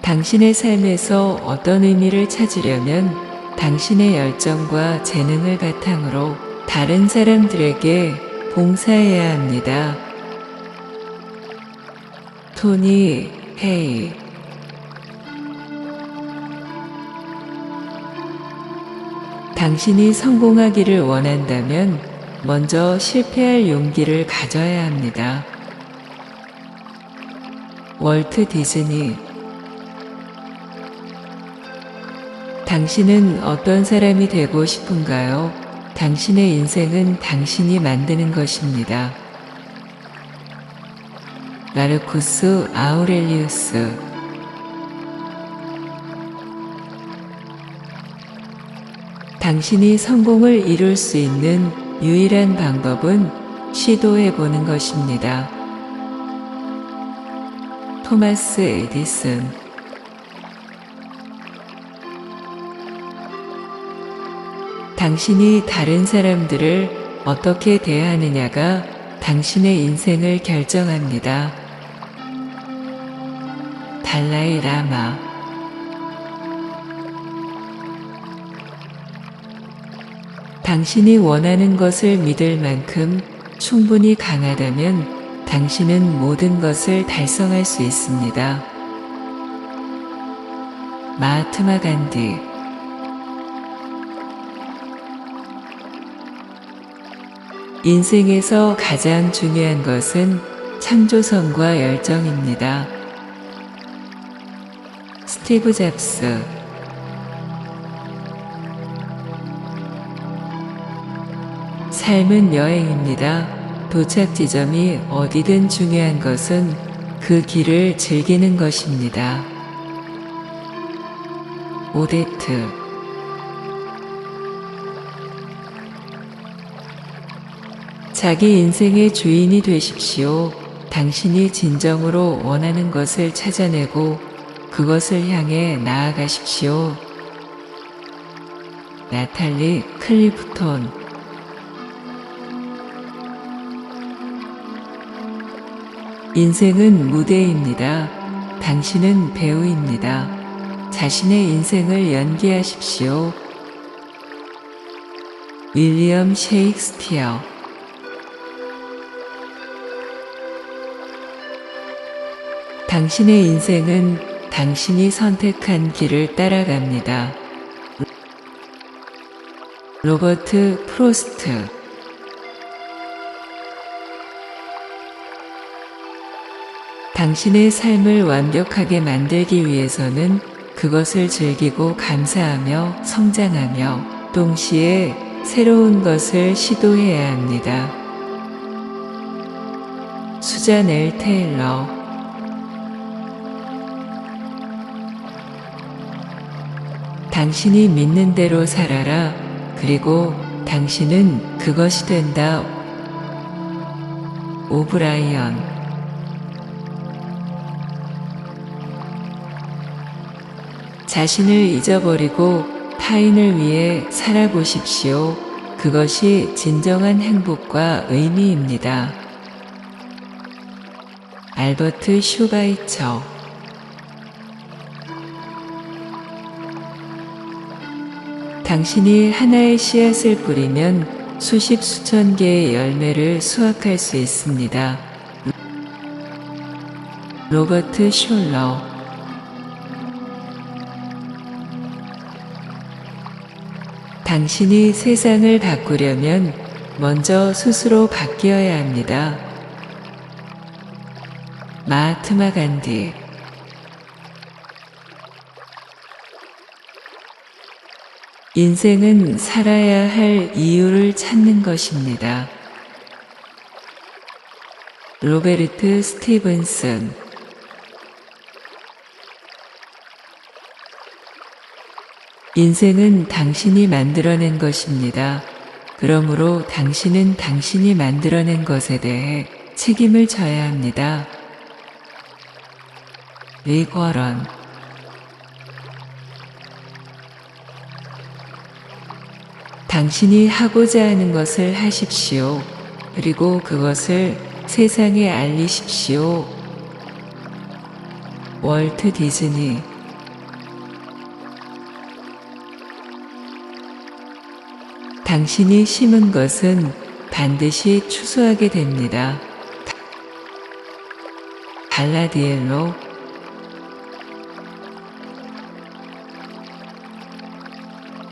[SPEAKER 2] 당신의 삶에서 어떤 의미를 찾으려면 당신의 열정과 재능을 바탕으로 다른 사람들에게 봉사해야 합니다. 토니 헤이. 당신이 성공하기를 원한다면 먼저 실패할 용기를 가져야 합니다. 월트 디즈니. 당신은 어떤 사람이 되고 싶은가요? 당신의 인생은 당신이 만드는 것입니다. 마르쿠스 아우렐리우스. 당신이 성공을 이룰 수 있는 유일한 방법은 시도해보는 것입니다. 토마스 에디슨. 당신이 다른 사람들을 어떻게 대하느냐가 당신의 인생을 결정합니다. 달라이 라마. 당신이 원하는 것을 믿을 만큼 충분히 강하다면 당신은 모든 것을 달성할 수 있습니다. 마하트마 간디. 인생에서 가장 중요한 것은 창조성과 열정입니다. 스티브 잡스. 삶은 여행입니다. 도착 지점이 어디든 중요한 것은 그 길을 즐기는 것입니다. 오데트. 자기 인생의 주인이 되십시오. 당신이 진정으로 원하는 것을 찾아내고 그것을 향해 나아가십시오. 나탈리 클리프톤. 인생은 무대입니다. 당신은 배우입니다. 자신의 인생을 연기하십시오. 윌리엄 셰익스피어. 당신의 인생은 당신이 선택한 길을 따라갑니다. 로버트 프로스트. 당신의 삶을 완벽하게 만들기 위해서는 그것을 즐기고 감사하며 성장하며 동시에 새로운 것을 시도해야 합니다. 수잔 L. 테일러. 당신이 믿는 대로 살아라. 그리고 당신은 그것이 된다. 오브라이언. 자신을 잊어버리고 타인을 위해 살아보십시오. 그것이 진정한 행복과 의미입니다. 알버트 슈바이처. 당신이 하나의 씨앗을 뿌리면 수십 수천 개의 열매를 수확할 수 있습니다. 로버트 숄러. 당신이 세상을 바꾸려면 먼저 스스로 바뀌어야 합니다. 마하트마 간디. 인생은 살아야 할 이유를 찾는 것입니다. 로베르트 스티븐슨. 인생은 당신이 만들어낸 것입니다. 그러므로 당신은 당신이 만들어낸 것에 대해 책임을 져야 합니다. 릭 워런. 당신이 하고자 하는 것을 하십시오. 그리고 그것을 세상에 알리십시오. 월트 디즈니. 당신이 심은 것은 반드시 추수하게 됩니다. 발라디엘로.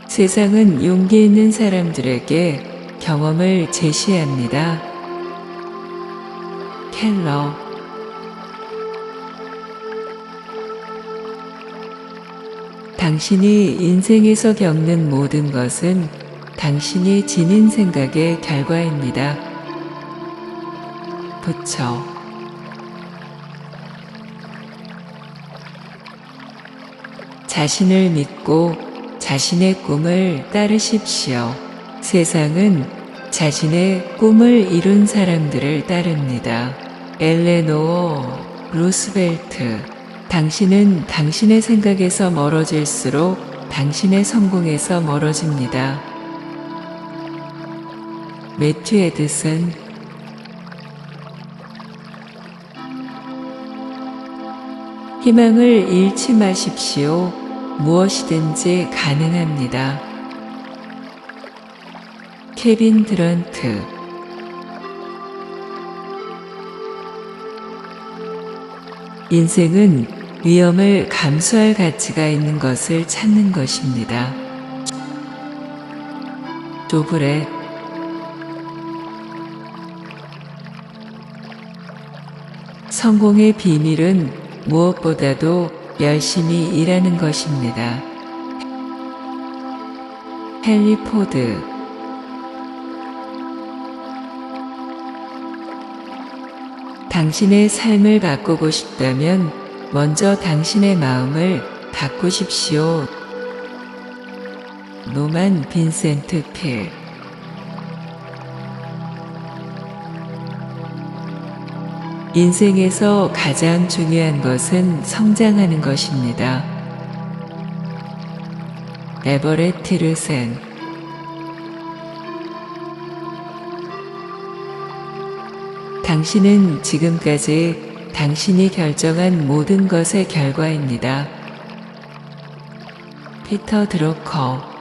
[SPEAKER 2] 세상은 용기 있는 사람들에게 경험을 제시합니다. 켈러. 당신이 인생에서 겪는 모든 것은 당신이 지닌 생각의 결과입니다. 부처. 자신을 믿고 자신의 꿈을 따르십시오. 세상은 자신의 꿈을 이룬 사람들을 따릅니다. 엘레노어 루스벨트. 당신은 당신의 생각에서 멀어질수록 당신의 성공에서 멀어집니다. 매튜 에드슨. 희망을 잃지 마십시오. 무엇이든지 가능합니다. 케빈 드런트. 인생은 위험을 감수할 가치가 있는 것을 찾는 것입니다. 조브렛. 성공의 비밀은 무엇보다도 열심히 일하는 것입니다. 헨리 포드. 당신의 삶을 바꾸고 싶다면 먼저 당신의 마음을 바꾸십시오. 노만 빈센트 필. 인생에서 가장 중요한 것은 성장하는 것입니다. 에버렛 티르센. 당신은 지금까지 당신이 결정한 모든 것의 결과입니다. 피터 드로커.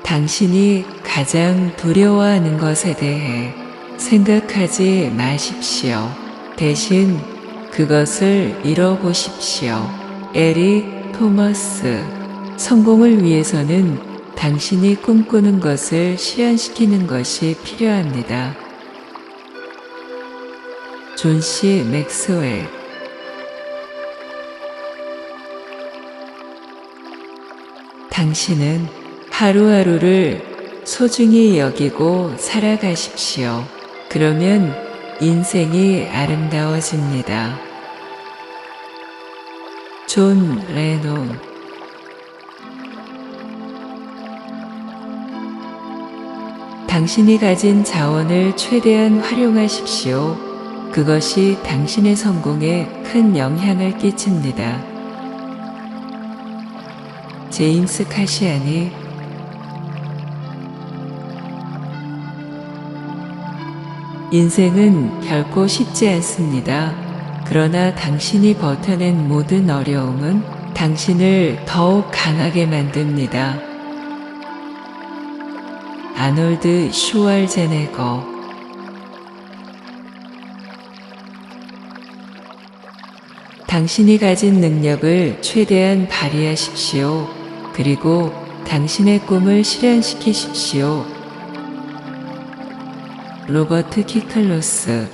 [SPEAKER 2] 당신이 가장 두려워하는 것에 대해 생각하지 마십시오. 대신 그것을 이뤄보십시오. 에릭 토머스. 성공을 위해서는 당신이 꿈꾸는 것을 실현시키는 것이 필요합니다. 존 C. 맥스웰. 당신은 하루하루를 소중히 여기고 살아가십시오. 그러면 인생이 아름다워집니다. 존 레논. 당신이 가진 자원을 최대한 활용하십시오. 그것이 당신의 성공에 큰 영향을 끼칩니다. 제임스 카시아니. 인생은 결코 쉽지 않습니다. 그러나 당신이 버텨낸 모든 어려움은 당신을 더욱 강하게 만듭니다. 아놀드 슈왈제네거. 당신이 가진 능력을 최대한 발휘하십시오. 그리고 당신의 꿈을 실현시키십시오. 로버트 키클로스.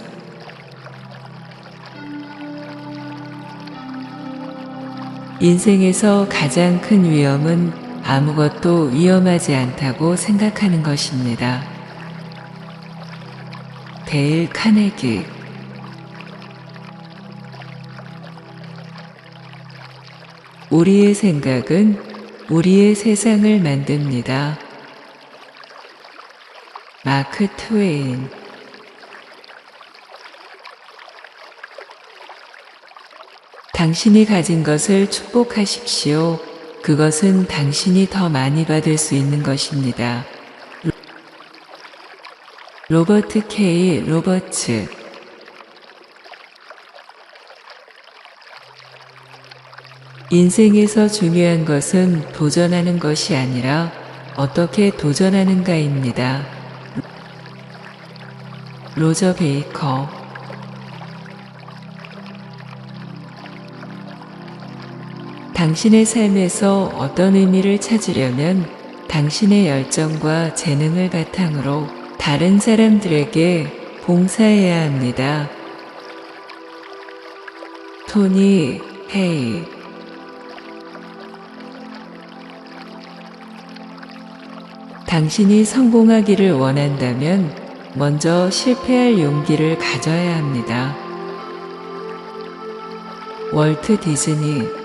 [SPEAKER 2] 인생에서 가장 큰 위험은 아무것도 위험하지 않다고 생각하는 것입니다. 데일 카네기. 우리의 생각은 우리의 세상을 만듭니다. 마크 트웨인. 당신이 가진 것을 축복하십시오. 그것은 당신이 더 많이 받을 수 있는 것입니다. 로버트 K. 로버츠. 인생에서 중요한 것은 도전하는 것이 아니라 어떻게 도전하는가입니다. 로저 베이커. 당신의 삶에서 어떤 의미를 찾으려면 당신의 열정과 재능을 바탕으로 다른 사람들에게 봉사해야 합니다. 토니 헤이. 당신이 성공하기를 원한다면 먼저 실패할 용기를 가져야 합니다. 월트 디즈니.